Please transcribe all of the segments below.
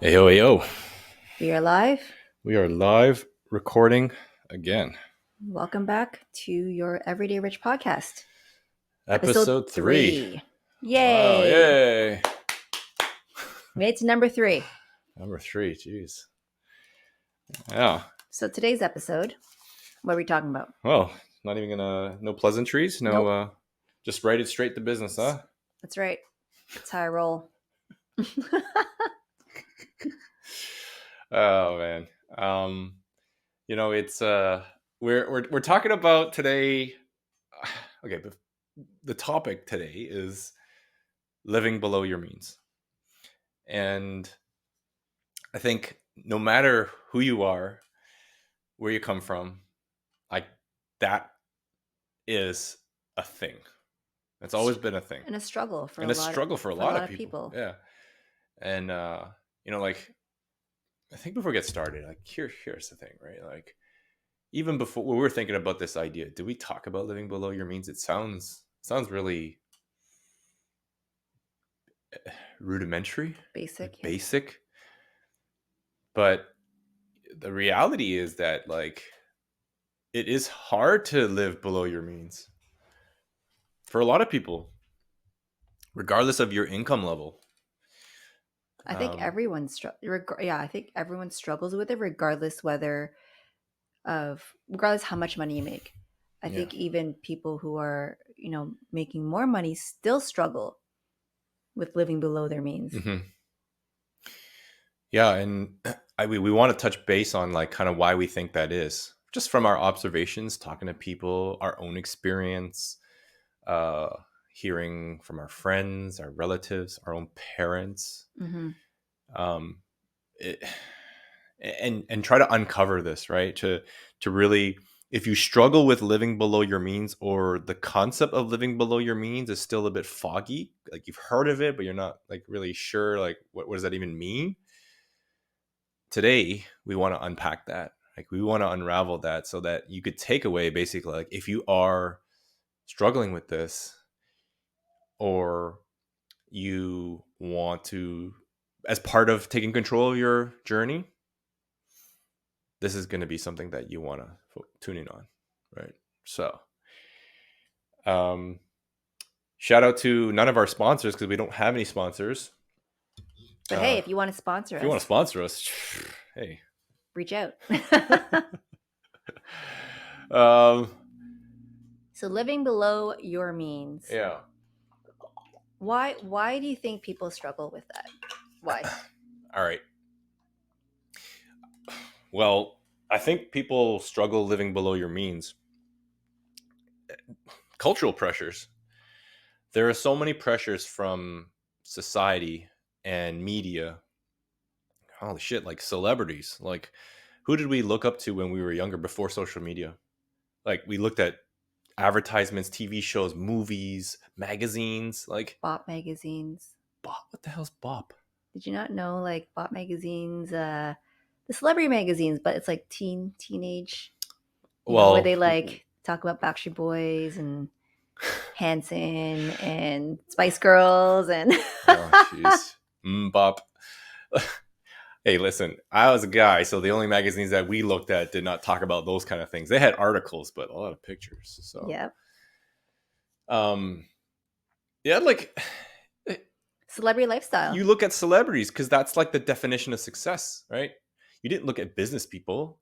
Hey, yo, hey, yo. We are live. We are live recording again. Welcome back to your Everyday Rich podcast, episode Episode 3. 3. Wow, Yay! yay. We made it to number 3. Number 3, jeez. Yeah. So today's episode, what are we talking about? Well, not even gonna, no pleasantries, Nope. just write it straight to business, huh? That's right. That's how I roll. Oh, man. Um, it's, we're talking about today, okay, but the topic today is living below your means. And I think no matter who you are, where you come from, like that is a thing. It's always been a thing. And a struggle for And a a lot struggle for a lot of of people. people. Yeah. And like I think before we get started, like here's the thing, right? Like even before we were thinking about this idea, did we talk about living below your means? It sounds really rudimentary, like Basic. Yeah. basic. But the reality is that like it is hard to live below your means for a lot of people, regardless of your income level. I think Um, everyone I think everyone struggles with it regardless how much money you make. I yeah. think even people who are, making more money still struggle with living below their means. Hmm. Yeah, and we want to touch base on like kind of why we think that is, just from our observations, talking to people, our own experience, uh, hearing from our friends, our relatives, our own parents, Mm-hmm. um, it, and try to uncover this, right? To really, if you struggle with living below your means, or the concept of living below your means is still a bit foggy, like you've heard of it, but you're not like really sure, like what does that even mean? Today we want to unpack that, like we want to unravel that so that you could take away basically like if you are struggling with this, or you want to, as part of taking control of your journey, this is going to be something that you want to tune in on, right? So um shout out to none of our sponsors because we don't have any sponsors. But hey, if you want to sponsor If you want to us, sponsor us, hey. reach out. um So living below your means. yeah. Why do you think people struggle with that? Why? All right. Well, I think people struggle living below your means. Cultural pressures. There are so many pressures from society and media. Holy shit, like celebrities. Like, who did we look up to when we were younger before social media? Like, we looked at advertisements, TV shows, movies, magazines. Like, Bop magazines. Bop. What the hell's Bop? Did you not know like Bop magazines, the celebrity magazines, but it's like teenage, where Well, they like talk about Backstreet Boys and Hanson and Spice Girls and oh, jeez. Bop. Hey, listen, I was a guy, so the only magazines that we looked at did not talk about those kind of things. They had articles, but a lot of pictures. So, yeah, um, yeah, like celebrity lifestyle. you look at celebrities because that's like the definition of success, right? You didn't look at business people.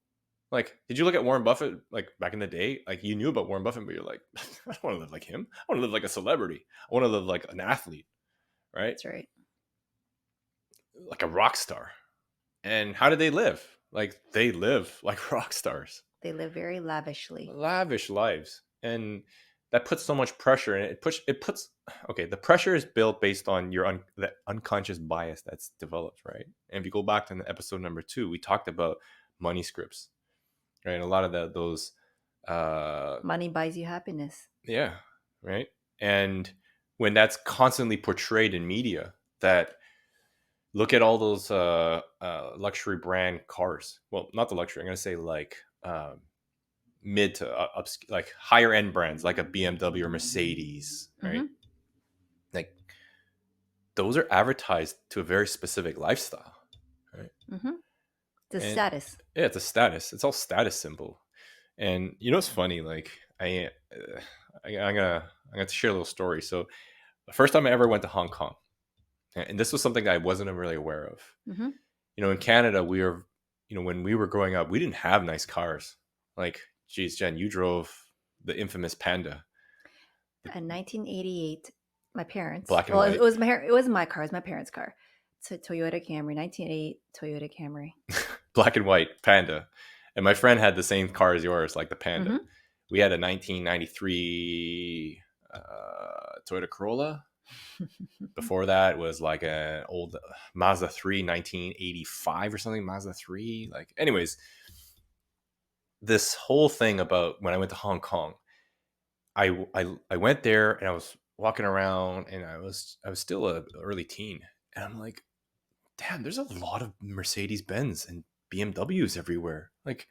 Like, did you look at Warren Buffett like back in the day? Like, you knew about Warren Buffett, but you're like, I don't want to live like him. I want to live like a celebrity. I want to live like an athlete, right? That's right. Like a rock star. And how did they live? Like, they live like rock stars, They live very lavishly. lavish lives, and that puts so much pressure, and it puts okay, the pressure is built based on your the unconscious bias that's developed, right? And if you go back to the episode number 2, we talked about money scripts, right? And a lot of those Money buys you happiness. yeah, right. And when that's constantly portrayed in media, that look at all those luxury brand cars, well, not the luxury, I'm going to say like mid to up, like higher end brands like a BMW or Mercedes, right? Mm-hmm. Like those are advertised to a very specific lifestyle, Mm-hmm. The And status. yeah, it's a status. It's all status symbol. And you know what's funny? Like I'm gonna share a little story. So the first time I ever went to Hong Kong, and this was something that I wasn't really aware of. Mm-hmm. In Canada, when we were growing up, we didn't have nice cars. Like, geez, Jen, you drove the infamous Panda, In 1988, my parents. black and Well, white, it wasn't my car. It was my parents' car. It's a Toyota Camry, 1988 Toyota Camry. black and white Panda. And my friend had the same car as yours, like the Panda. Mm-hmm. We had a 1993 Toyota Corolla. Before that was like an old Mazda 3, 1985 or something, Mazda 3. Like, anyways, this whole thing about when I went to Hong Kong, I went there and I was walking around and I was still a early teen, and I'm like, damn, there's a lot of Mercedes Benz and BMWs everywhere, like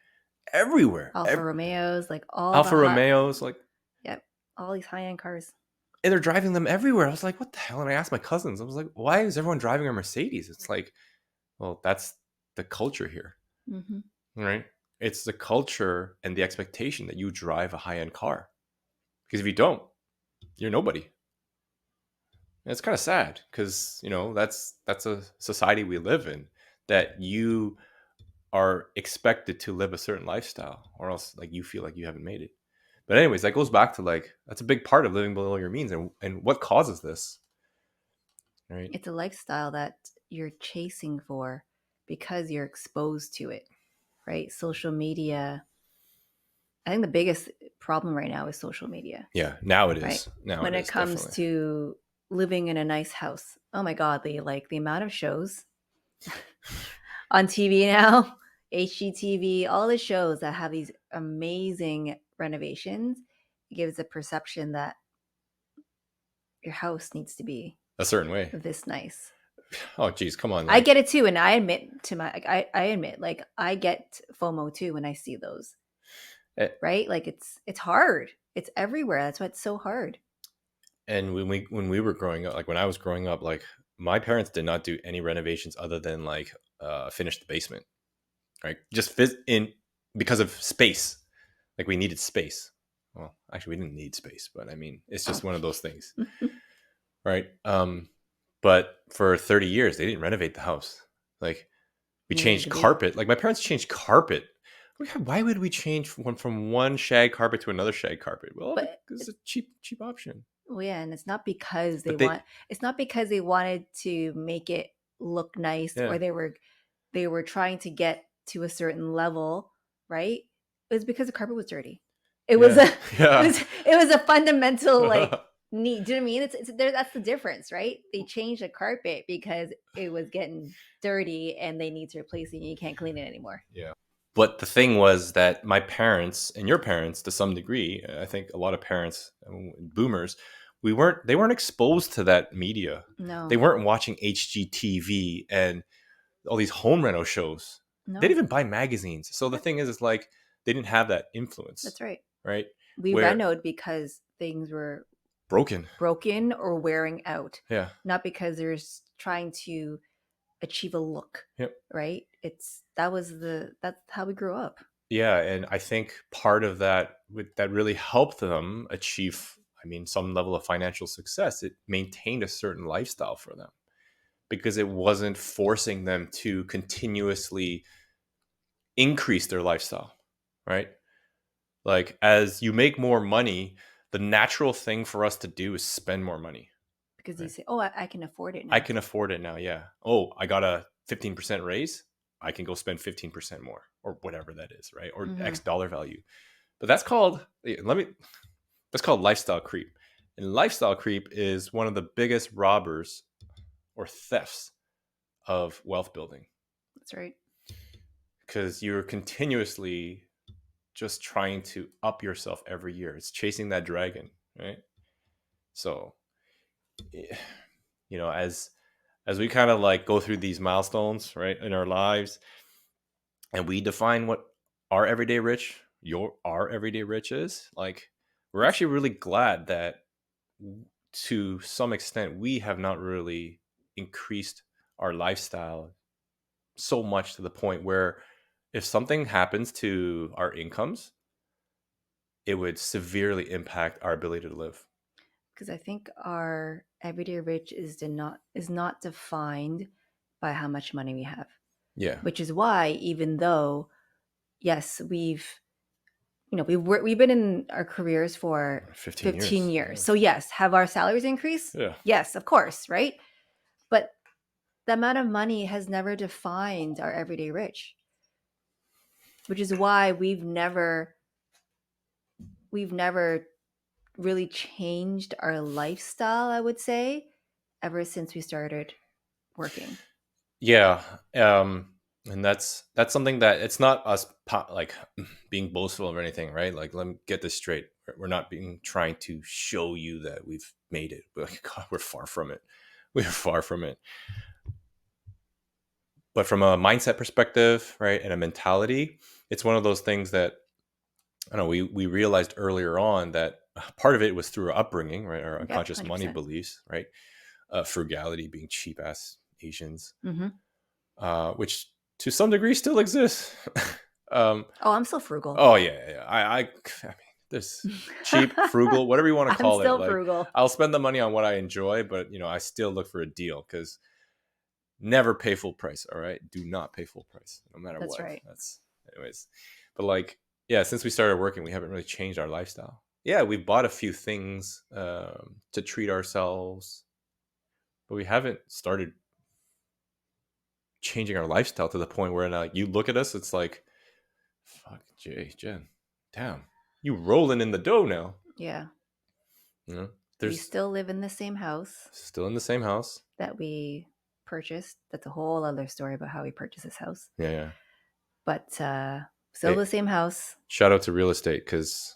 everywhere. Alfa Romeos, like all the Alfa hot. Romeos, like, Yep, all these high end cars. and they're driving them everywhere. I was like, what the hell? And I asked my cousins, I was like, why is everyone driving a Mercedes? It's like, well, that's the culture here, Mm-hmm. right? It's the culture and the expectation that you drive a high end car, because if you don't, you're nobody. And it's kind of sad because that's a society we live in, that you are expected to live a certain lifestyle, or else like you feel like you haven't made it. But anyways, that goes back to like that's a big part of living below your means, and what causes this, right? It's a lifestyle that you're chasing for because you're exposed to it, right? Social media. I think the biggest problem right now is social media, Yeah, now it right? is. Now When it it is comes definitely to living in a nice house. Oh my God, the amount of shows on TV now, HGTV, all the shows that have these amazing renovations gives a perception that your house needs to be a certain way. this nice. Oh, geez, come on, I like, get it too, and I admit to my I admit like I get FOMO too when I see those, eh, right? Like it's hard. It's everywhere. That's why it's so hard. and when we were growing up, like when I was growing up, like my parents did not do any renovations other than like finish the basement, right? Just in because of space. Like, we needed space. Well, actually, we didn't need space, but I mean, it's just one of those things, right? But for 30 years, they didn't renovate the house. Like, we Needed changed to be. carpet. Like, my parents changed carpet. Why would we change from one shag carpet to another shag carpet? Well, But because it's a cheap option. well, yeah, and it's not because they But they, want. It's not because they wanted to make it look nice yeah, or they were trying to get to a certain level, right? It was because the carpet was dirty. It was yeah, a yeah. it was a fundamental like need. Do you know what I mean? It's there. That's the difference, right? They changed the carpet because it was getting dirty and they need to replace it. And you can't clean it anymore. Yeah. But the thing was that my parents and your parents, to some degree, I think a lot of parents, boomers, they weren't exposed to that media. They No, weren't watching HGTV and all these home reno shows. They no, didn't even buy magazines. So the yep, thing is like they didn't have that influence, that's right. right? We Where renoed because things were broken. broken or wearing out, Yeah. not because they're trying to achieve a look, Yep. right? That's how we grew up. Yeah, and I think part of that really helped them achieve, I mean, some level of financial success. It maintained a certain lifestyle for them because it wasn't forcing them to continuously increase their lifestyle, right? Like, as you make more money, the natural thing for us to do is spend more money, Because you right? say, "Oh, I can afford it I now." can afford it now. Yeah. Oh, I got a 15% raise. I can go spend 15% more, or whatever that is, right? Or Hmm. X dollar value. But that's called lifestyle creep. And lifestyle creep is one of the biggest robbers or thefts of wealth building, That's right. because you're continuously just trying to up yourself every year. It's chasing that dragon, right? So, eh, as we kind of like go through these milestones, right, in our lives, and we define what our everyday rich, our everyday rich is, like, we're It's actually really glad that to some extent we have not really increased our lifestyle so much to the point where if something happens to our incomes, it would severely impact our ability to live. Because I think our everyday rich is not defined by how much money we have, Yeah. which is why even though yes, we've been in our careers for 15 15 years. years. Yeah. So yes, have our salaries increased? Yeah. Yes, of course, right? But the amount of money has never defined our everyday rich, which is why we've never really changed our lifestyle, I would say, ever since we started working. Yeah. And that's something that it's not us like being boastful or anything, right? Like, let me get this straight. We're not being trying to show you that we've made it. But like, God, we're far from it. We're far from it. But from a mindset perspective, right, and a mentality, it's one of those things that I don't know. We realized earlier on that part of it was through our upbringing, right, our Yep, unconscious money 100%. beliefs, right, frugality, being cheap ass Asians, Mm-hmm. which to some degree still exists. um, Oh, I'm still frugal. oh yeah, yeah. I mean, this cheap, frugal, whatever you want to I'm call it. still Like, frugal. I'll spend the money on what I enjoy, but I still look for a deal because never pay full price. All right, do not pay full price, no matter That's what. right. That's anyways. But like, yeah, since we started working, we haven't really changed our lifestyle. Yeah, we bought a few things to treat ourselves, but we haven't started changing our lifestyle to the point where now you look at us, it's like, fuck, Jen, damn, you rolling in the dough now. Yeah. You know, We there's still live in the same house still in the same house. that we purchased. That's a whole other story about how we purchased this house. Yeah, yeah. But still Hey, the same house. shout out to real estate because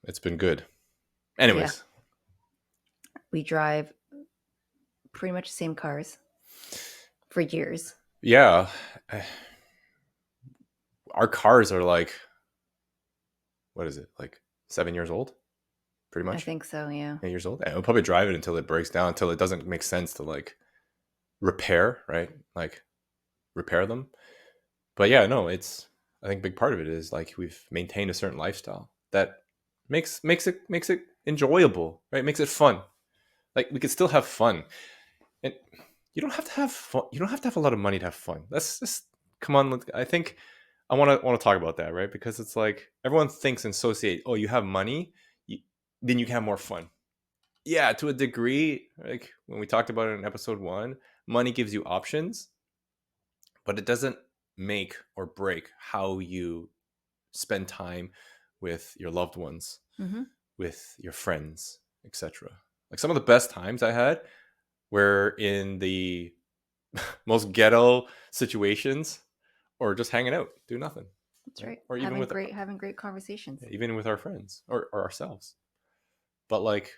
it's been good. Yeah. Anyways, We drive pretty much the same cars for years. yeah, our cars are like, what is it, like 7 years old, pretty I much think so, yeah. 8 years old. And we'll probably drive it until it breaks down, until it doesn't make sense to like repair, right? Like repair them. But yeah, no, it's I think a big part of it is like we've maintained a certain lifestyle that makes it enjoyable, right? Makes it fun. Like we could still have fun, and you don't have to have fun. You don't have to have a lot of money to have fun. Let's just come on. I think I want to talk about that, right? Because it's like everyone thinks and associate. Oh, you have money, you, then you can have more fun. Yeah, to a degree. Like when we talked about it in episode 1, money gives you options, but it doesn't make or break how you spend time with your loved ones, Mm-hmm. with your friends, etc. Like some of the best times I had were in the most ghetto situations, or just hanging out, do nothing, That's right? right. Or Having great conversations. even with our friends or ourselves. But like,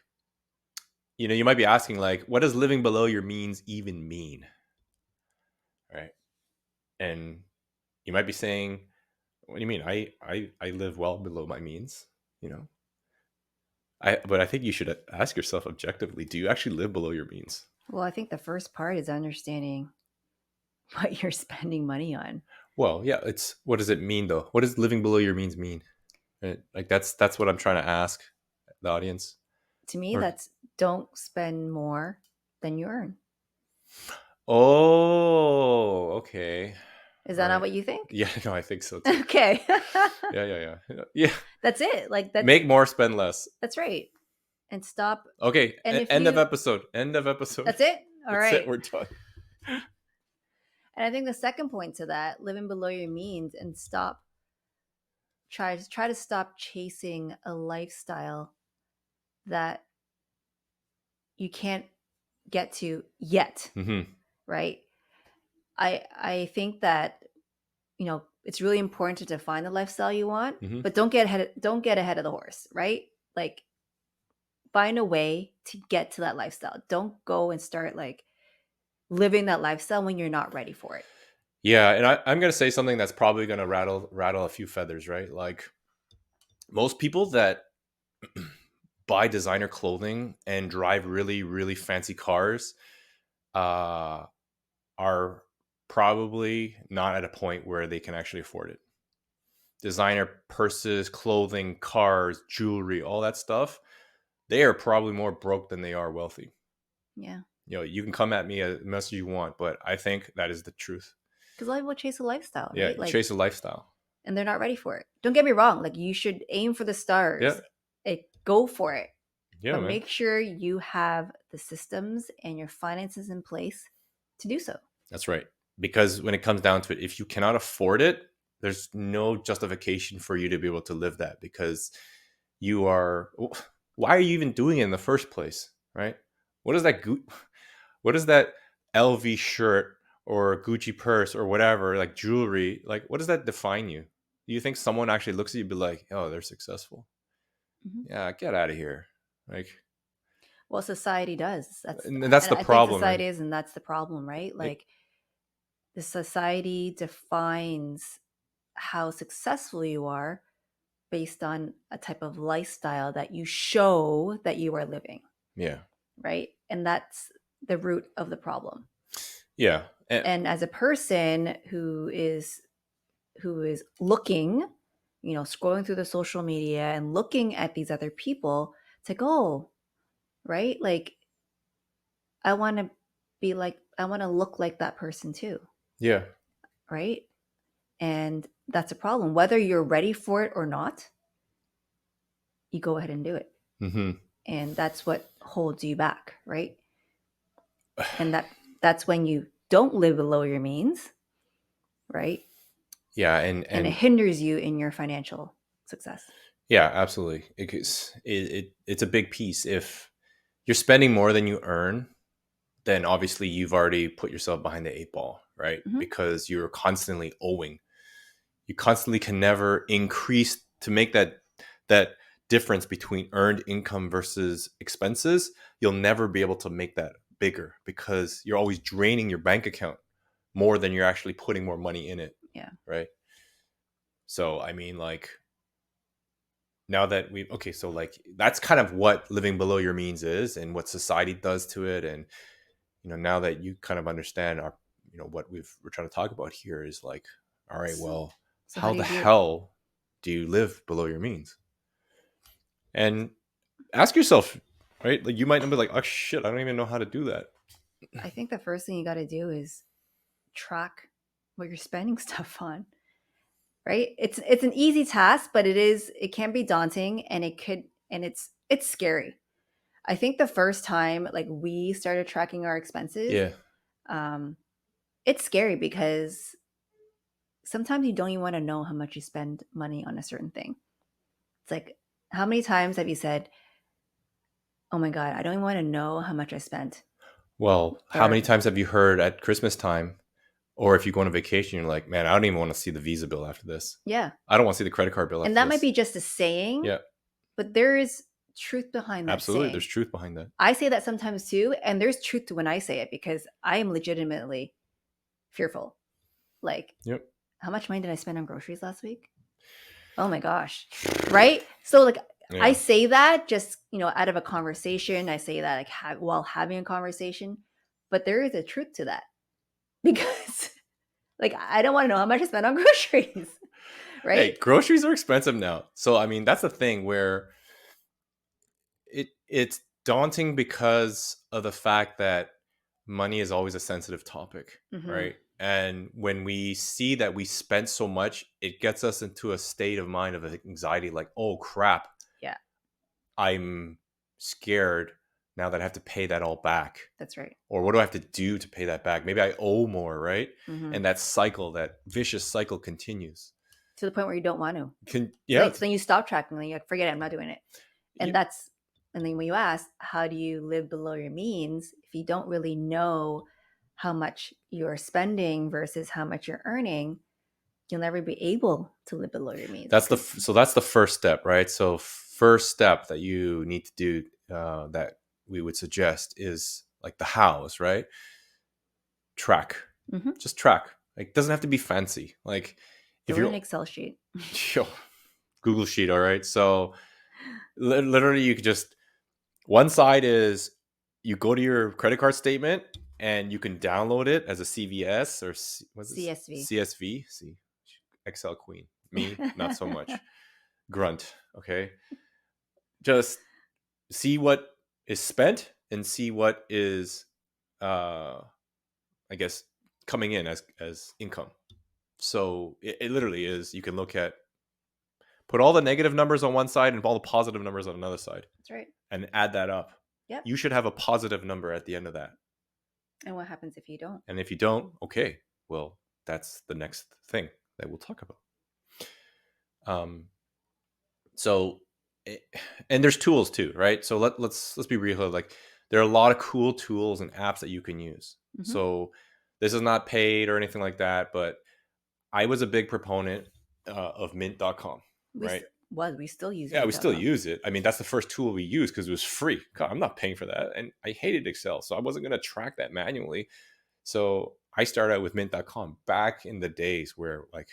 you might be asking like, what does living below your means even mean, right? And you might be saying, what do you mean? I live well below my means, you know. But I think you should ask yourself objectively, do you actually live below your means? Well, I think the first part is understanding what you're spending money on. Well, yeah, it's what does it mean though? What does living below your means mean? Right? Like that's what I'm trying to ask the audience. To me, Or that's don't spend more than you earn. oh, okay. Is All that not right. what you think? Yeah, no, I think so too. Okay. Yeah, yeah, yeah. Yeah. That's it. Like that's Make more, spend less. that's right. And stop. Okay, And if end of you episode. End of episode. That's it? All That's it. right. We're done. And I think the second point to that, living below your means and try to stop chasing a lifestyle that you can't get to yet, Mm-hmm. right? I think that it's really important to define the lifestyle you want, Mm-hmm. but don't get ahead of the horse, right? Like find a way to get to that lifestyle. Don't go and start like living that lifestyle when you're not ready for it. Yeah, and I'm gonna say something that's probably gonna rattle a few feathers, right? Like most people that buy designer clothing and drive really, really fancy cars, uh, are probably not at a point where they can actually afford it. Designer purses, clothing, cars, jewelry, all that stuff, they are probably more broke than they are wealthy. Yeah. You can come at me as much as you want, but I think that is the truth. Because a lot of people chase a lifestyle, Yeah, right? you Like, chase a lifestyle. and they're not ready for it. Don't get me wrong. Like, you should aim for the Yeah, stars. Go for it. yeah, But man. make sure you have the systems and your finances in place to do so. That's right. Because when it comes down to it, if you cannot afford it, there's no justification for you to be able to live that, because you are. Why are you even doing it in the first place, right? What is that? What is that LV shirt or Gucci purse or whatever, like jewelry? Like, what does that define you? Do you think someone actually looks at you and be like, "Oh, they're successful"? Mm-hmm. Yeah, get out of here. Like, Well, society does. and that's And the I think problem, right? society is, and that's the problem, right? Like, Like, the society defines how successful you are based on a type of lifestyle that you show that you are living, yeah, right? And that's the root of the problem. yeah, And as a person who is looking, scrolling through the social media and looking at these other people, it's like, oh, right? Like, I want to I want to look like that person too, yeah. right? And that's a problem. Whether you're ready for it or not, you go ahead and do it. Hmm. And that's what holds you back, right? And that's when you don't live below your means, right? Yeah, And it and hinders you in your financial success. yeah, absolutely. It's a big piece. If you're spending more than you earn, then obviously you've already put yourself behind the eight ball, right? Mm-hmm. Because you're constantly owing. You constantly can never increase to make that difference between earned income versus expenses. You'll never be able to make that bigger because you're always draining your bank account more than you're actually putting more money in it, Yeah. right? So I mean, like, now that we okay, so like that's kind of what living below your means is and what society does to it. And now that you kind of understand our what we're trying to talk about here is like, all right, So, well, so how how do the you do it? hell do you live below your means? And ask yourself, right? Like, you might be like, oh shit, I don't even know how to do that. I think the first thing you got to do is track what you're spending stuff on, right? It's an easy task, but it can be daunting, and it's scary. I think the first time like we started tracking our expenses, Yeah, um, it's scary because sometimes you don't even want to know how much you spend money on a certain thing. It's like, how many times have you said, "Oh my god, I don't even want to know how much I spent," well, how many or times have you heard at Christmas time, or if you go on a vacation, you're like, man, I don't even want to see the visa bill after this. yeah, I don't want to see the credit card bill and after that might this. be just a saying, Yeah, but there is truth behind that absolutely, saying. there's truth behind that. I say that sometimes too, and there's truth to when I say it because I am legitimately fearful. Like, Yep. how much money did I spend on groceries last week? Oh my gosh. Right? So like, I Yeah. say that just, out of a conversation. I say that like while having a conversation, but there is a truth to that because like I don't want to know how much I spent on groceries, Hey, right? groceries are expensive now. So I mean, that's the thing where it's daunting because of the fact that money is always a sensitive topic, Mm-hmm. right? And when we see that we spent so much, it gets us into a state of mind of anxiety, like, oh crap, Yeah, I'm scared now that I have to pay that all back. that's right. Or what do I have to do to pay that back? Maybe I owe more, right? Mm-hmm. And that cycle, that vicious cycle continues. To the point where you don't want to. Yeah. So then you stop tracking, and you're like, forget it, I'm not doing it. And then when you ask, how do you live below your means, if you don't really know how much you're spending versus how much you're earning, you'll never be able to live below your means. That's the first step, right? So first step that you need to do, that we would suggest, is like the hows, right? Track. Mm-hmm. Just track. Like, it doesn't have to be fancy. Like, if Do it in you're an Excel sheet. Google sheet, all right. So literally, you could just, one side is you go to your credit card statement and you can download it as a CVS or what's this? CSV. CSV. See, Excel queen. Me, not so much. Grunt. Okay, just see what is spent and see what is, I guess, coming in as income. So it literally is. You can look at, put all the negative numbers on one side and all the positive numbers on another side, That's right. and add that up. Yep. You should have a positive number at the end of that. And what happens if you don't? And if you don't, okay, well, that's the next thing that we'll talk about. So, and there's tools too, right? So let's be real. Like, there are a lot of cool tools and apps that you can use. Mhm. So this is not paid or anything like that, but I was a big proponent of mint.com, right? We still use Yeah, we still Mint.com. use it. I mean, that's the first tool we used because it was free. God, I'm not paying for that. And I hated Excel, so I wasn't going to track that manually. So I started out with mint.com back in the days where, like,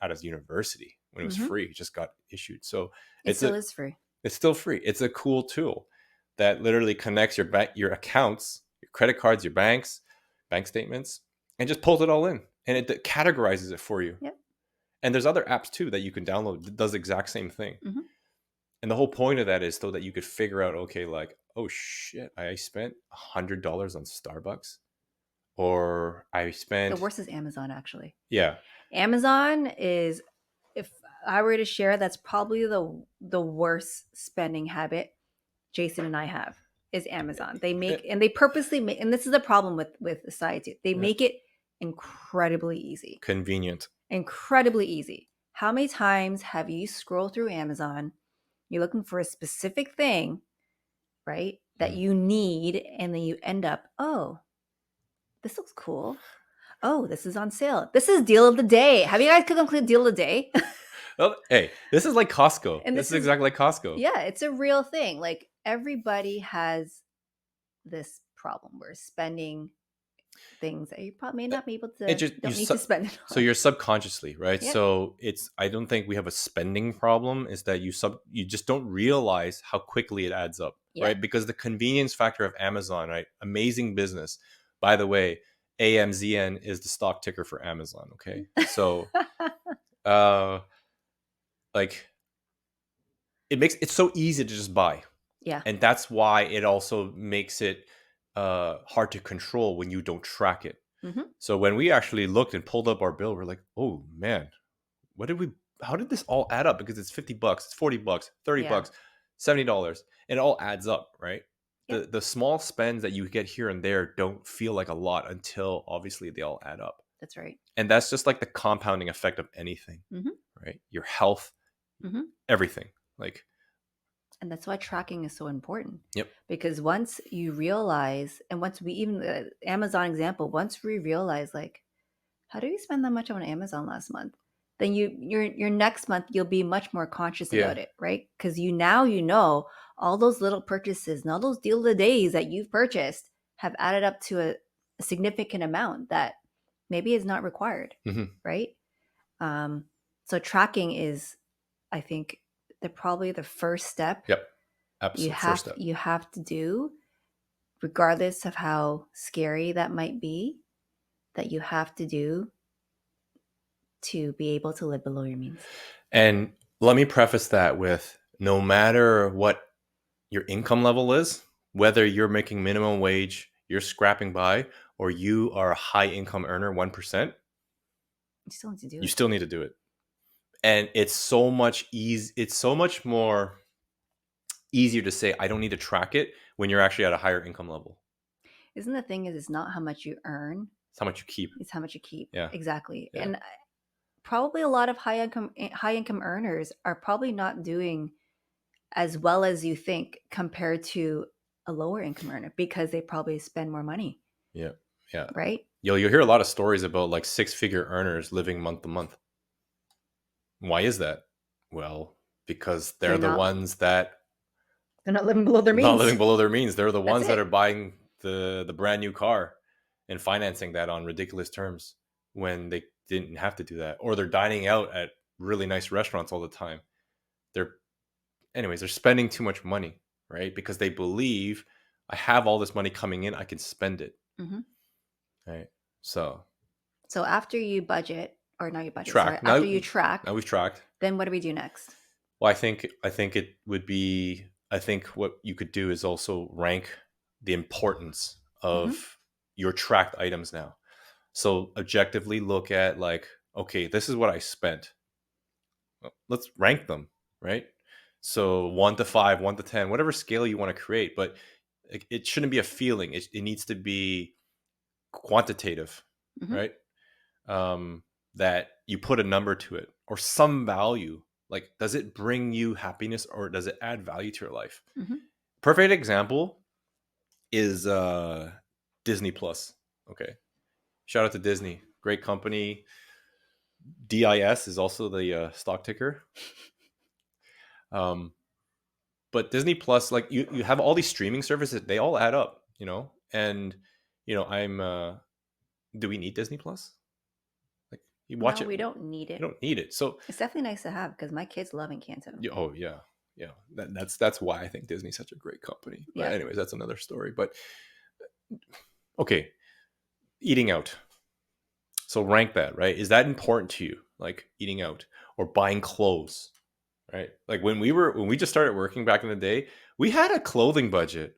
out of university when it was Mhm. free, it just got issued. So It still is free. it's still free. It's a cool tool that literally connects your accounts, your credit cards, your bank statements, and just pulls it all in, and it categorizes it for you. Yep. And there's other apps too that you can download that does the exact same thing. Mhm. And the whole point of that is so that you could figure out, okay, like, oh shit, I spent $100 on Starbucks, or I The spent, worst is Amazon, actually. yeah, Amazon is, if I were to share, that's probably the worst spending habit Jason and I have is Amazon. They eh, make, and they purposely make, and this is the problem with the site too. They yeah, make it incredibly easy. convenient. Incredibly easy. How many times have you scrolled through Amazon, you're looking for a specific thing, right, that Mm. you need, and then you end up, oh, this looks cool. Oh, this is on sale. This is deal of the day. Have you guys clicked on deal of the day? Well, hey, this is like Costco. And This this is is, exactly like Costco. yeah, it's a real thing. Like, everybody has this problem where spending things that you probably may Uh, not be able It to, just don't need to spend it so on. you're subconsciously, right? Yep. So it's, I don't think we have a spending problem. Is that you just don't realize how quickly it adds up, Yep. right? Because the convenience factor of Amazon, right? Amazing business. By the way, AMZN is the stock ticker for Amazon. Okay, so uh, like, it makes it so easy to just buy, Yeah. and that's why it also makes it hard to control when you don't track it. Hmm. So when we actually looked and pulled up our bill, we're like, oh man, what did we, how did this all add up? Because it's $50, it's $40, $30, Yeah. $70, and it all adds up, right? Yep. The small spends that you get here and there don't feel like a lot until obviously they all add up. That's right. And that's just like the compounding effect of anything, Hmm. right? Your health, Hmm. everything. Like, And that's why tracking is so important. yep. Because once you realize, and once we even, Amazon example, once we realize, like, how do you spend that much on Amazon last month? Then your next month you'll be much more conscious Yeah. about it, right? Because you know all those little purchases and all those deal of the days that you've purchased have added up to a significant amount that maybe is not required, Hmm. right? So tracking is, I think, probably the first step Yep. Absolute first step. you have to do, regardless of how scary that might be, that you have to do to be able to live below your means. And let me preface that with, no matter what your income level is, whether you're making minimum wage, you're scrapping by, or you are a high income earner, 1%, You still need to do you it. still need to do it. And it's so much it's so much more easier to say, I don't need to track it, when you're actually at a higher income level. Isn't the thing is, it's not how much you earn, It's how much you keep. it's how much you keep. Yeah. Exactly. Yeah. And probably a lot of high income earners are probably not doing as well as you think compared to a lower income earner, because they probably spend more money. Yeah. Yeah. Right. You'll hear a lot of stories about like 6-figure earners living month to month. Why is that? Well, because They're they're the not ones that living below their not means. living below their means. They're the That's ones that it. are buying the brand new car and financing that on ridiculous terms when they didn't have to do that, or they're dining out at really nice restaurants all the time. They're Anyways, they're spending too much money, right? Because they believe, I have all this money coming in, I can spend it. Hmm. right? So So after you budget, or not you budget, sorry, track. after Now, you track, now we've tracked. then what do we do next? Well, I think it would be. I think what you could do is also rank the importance Mm-hmm. of your tracked items now. So objectively look at like, okay, this is what I spent. Let's rank them, right? So 1 to 5, 1 to 10, whatever scale you want to create, but it shouldn't be a feeling. It needs to be quantitative, Mm-hmm. right? um, that you put a number to it or some value. Like, does it bring you happiness or does it add value to your life? Mm-hmm. Perfect example is Disney Plus. Okay. Shout out to Disney. Great company. DIS is also the stock ticker. Um, but Disney Plus, like you have all these streaming services, they all add up, and I'm do we need Disney Plus? Like, you watch No, it, we don't need you it. don't need it. So It's definitely nice to have because my kids love Encanto. oh yeah, yeah. That's why I think Disney's such a great company. But Yep. anyways, that's another story. But okay, eating out. So rank that, right? Is that important to you? Like eating out or buying clothes, right? Like when we just started working back in the day, we had a clothing budget.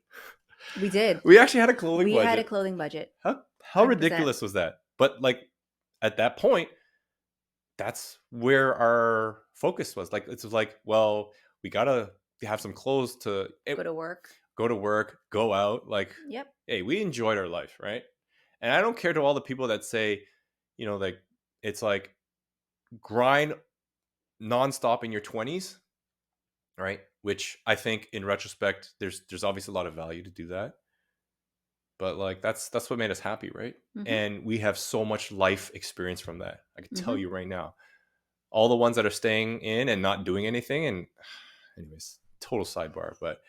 We did. We actually had a clothing We had a budget. clothing budget. How 100%. ridiculous was that? But like at that point, that's where our focus was. Like it's like, well, we gotta have some clothes to Go to work. go to work, go out. Like, Yep. hey, we enjoyed our life, right? And I don't care to all the people that say, like it's like grind nonstop in your 20s, right? Which I think in retrospect, there's obviously a lot of value to do that. But like that's what made us happy, right? Mm-hmm. And we have so much life experience from that. I can tell Mm-hmm. you right now. All the ones that are staying in and not doing anything, and anyways, total sidebar, but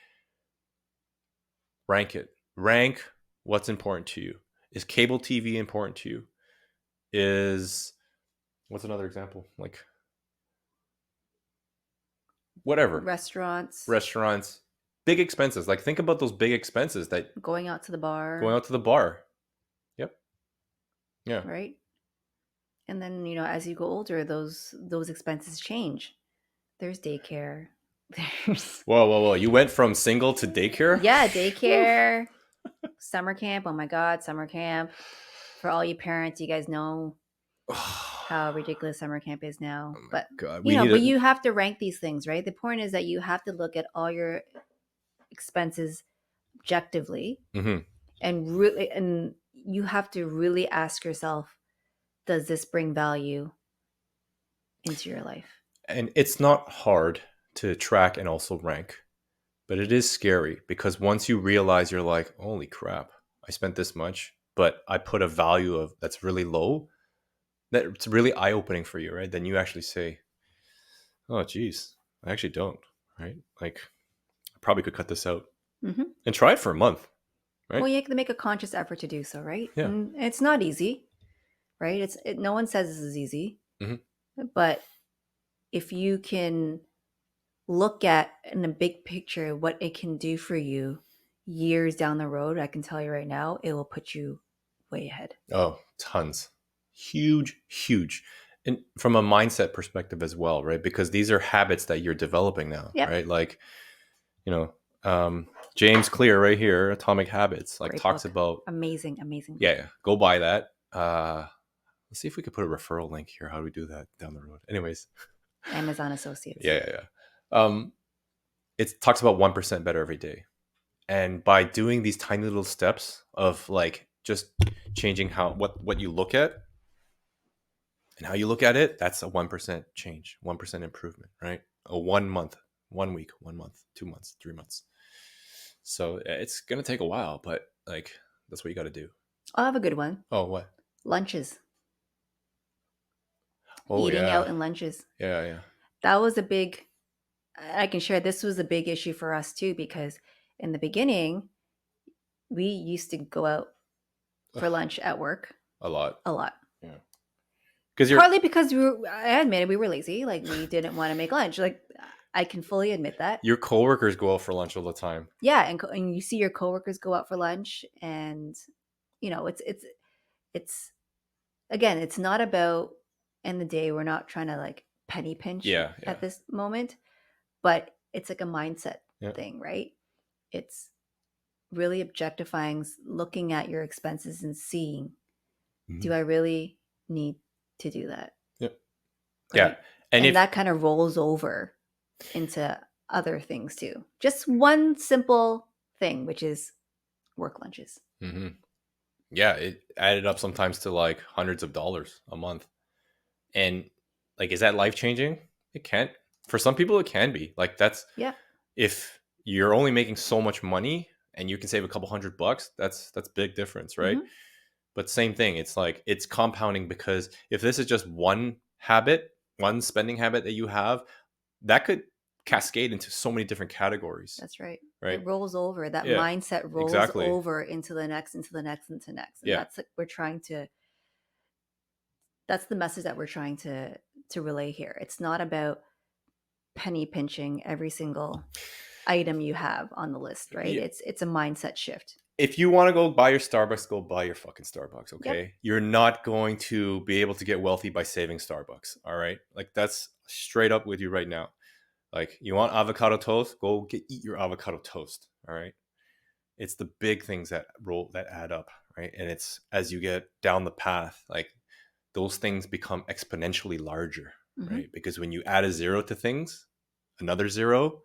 rank it. Rank what's important to you. Is cable TV important to you? Is what's another example? Like whatever. Restaurants, Restaurants, big expenses. Like think about those big expenses that going out to the going bar, out to the bar. Yep. Yeah. right? And then, as you go older, those expenses change. There's daycare. There's Whoa, whoa, whoa. You went from single to daycare? yeah, Woo. daycare, summer camp. Oh my god, summer camp. For all you parents, you guys know how ridiculous summer camp is now. Oh my But god. We need but it. you have to rank these things, right? The point is that you have to look at all your expenses objectively Mhm. and you have to really ask yourself, does this bring value into your life? And it's not hard to track and also rank. But it is scary because once you realize you're like, holy crap, I spent this much, but I put a value of that's really low, that it's really eye opening for you, right? Then you actually say, oh, geez, I actually don't, right? Like, I probably could cut this out Hmm. and try it for a month, right? Well, you have to make a conscious effort to do so, right? Yeah. And it's not easy, right? No one says this is easy, Hmm. but if you can look at in a big picture what it can do for you years down the road, I can tell you right now, it will put you way ahead. Oh, tons. Huge, huge. And from a mindset perspective as well, right? Because these are habits that you're developing now, Yep. right? Like, you know, James Clear right here, Atomic Habits, like Great talks book. about, Amazing, amazing book. yeah, go buy that. Let's see if we could put a referral link here. How do we do that down the road? Anyways, Amazon Associates. yeah, yeah, yeah. It talks about 1% better every day, and by doing these tiny little steps of like just changing what you look at and how you look at it, that's a 1% change, 1% improvement, right? A 1 month, 1 week, 1 month, 2 months, 3 months. So it's gonna take a while, but like that's what you got to do. I'll have a good one. Oh, what? Lunches. Oh Eating yeah, out and lunches. yeah, yeah. That was a big, I can share, this was a big issue for us too, because in the beginning, we used to go out for Ugh, lunch at work a lot. a lot. Yeah, because you're Partly because I admitted we were lazy. Like we didn't want to make lunch. Like I can fully admit that. your coworkers go out for lunch all the time. Yeah. And you see your coworkers go out for lunch and it's it's, again, it's not about, in the day, we're not trying to like penny pinch Yeah, at yeah, this moment, but it's like a mindset yeah. thing, right? It's really objectifying, looking at your expenses and seeing, Hmm. do I really need to do that? Yeah, yeah. Right. And And if that kind of rolls over into other things too. Just one simple thing, which is work lunches. mhm. Yeah, it added up sometimes to like hundreds of dollars a month. And like, is that life changing? It can't. For some people, it can be. Like, that's Yeah. if you're only making so much money and you can save a couple $100, that's big difference, right? Hmm. But same thing, it's like it's compounding, because if this is just one habit, one spending habit that you have, that could cascade into so many different categories, That's right. right? It rolls over. That Yeah, mindset rolls exactly. over into the next, into the next, into next. And Yeah. that's like we're trying to, that's the message that we're trying to relay here. It's not about penny pinching every single item you have on the list, right? Yeah. It's a mindset shift. If you want to go buy your Starbucks, go buy your fucking Starbucks, Yep. okay? You're not going to be able to get wealthy by saving Starbucks, all right? Like, that's straight up with you right now. Like, you want avocado toast? Go eat your avocado toast, all right? It's the big things that add up, right? And it's as you get down the path, like, those things become exponentially larger, Hmm. right? Because when you add a zero to things, another zero,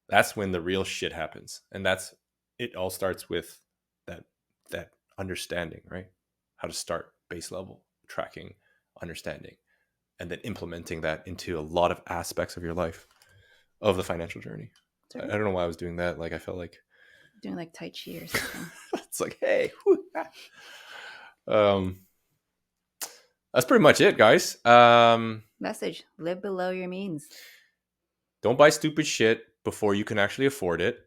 that's when the real shit happens. And that's it all starts with that that understanding, right? How to start base level tracking, understanding, and then implementing that into a lot of aspects of your life, of the financial journey. That's I right. don't know why I was doing that. Like, I felt like Doing like Tai Chi or something. it's like, hey, um, that's pretty much it, guys. Message: live below your means. Don't buy stupid shit before you can actually afford it.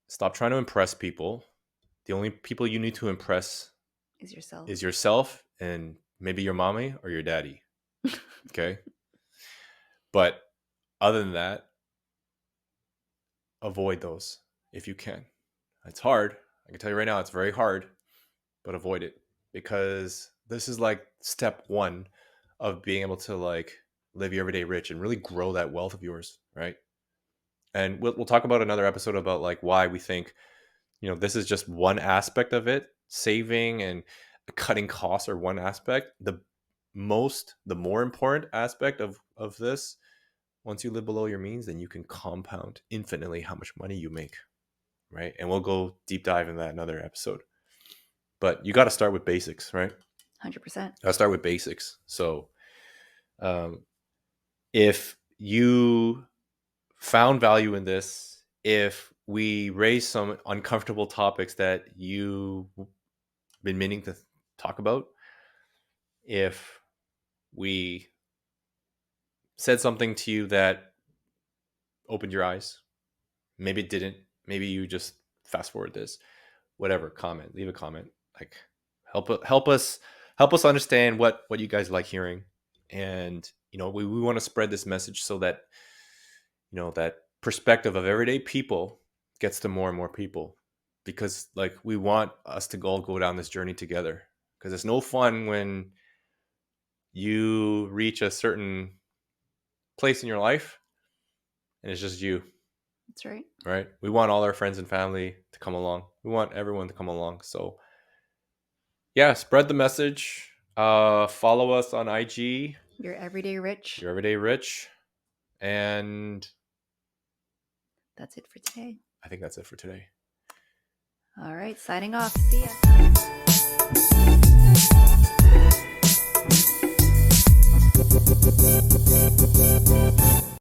Stop trying to impress people. The only people you need to impress Is yourself. is yourself and maybe your mommy or your daddy. Okay. But other than that, avoid those if you can. It's hard. I can tell you right now, it's very hard, but avoid it, because this is like step one of being able to like live your everyday rich and really grow that wealth of yours. Right. And we'll talk about another episode about like why we think, this is just one aspect of it. Saving and cutting costs are one aspect. The more important aspect of this, once you live below your means, then you can compound infinitely how much money you make, right? And we'll go deep dive in that in another episode. But you got to start with basics, right? 100%. I'll start with basics. So, um, if you found value in this, if we raise some uncomfortable topics that you've been meaning to talk about, if we said something to you that opened your eyes, maybe it didn't, maybe you just fast forward this, whatever, comment, leave a comment, like, help us understand what you guys like hearing. And we want to spread this message so that that perspective of everyday people gets to more and more people, because like we want us to all go down this journey together, because it's no fun when you reach a certain place in your life and it's just you. That's right. Right, we want all our friends and family to come along, we want everyone to come along. So yeah, spread the message. Follow us on IG, You're everyday rich. your everyday rich. And That's it for today. I think that's it for today. All right. Signing off. See ya.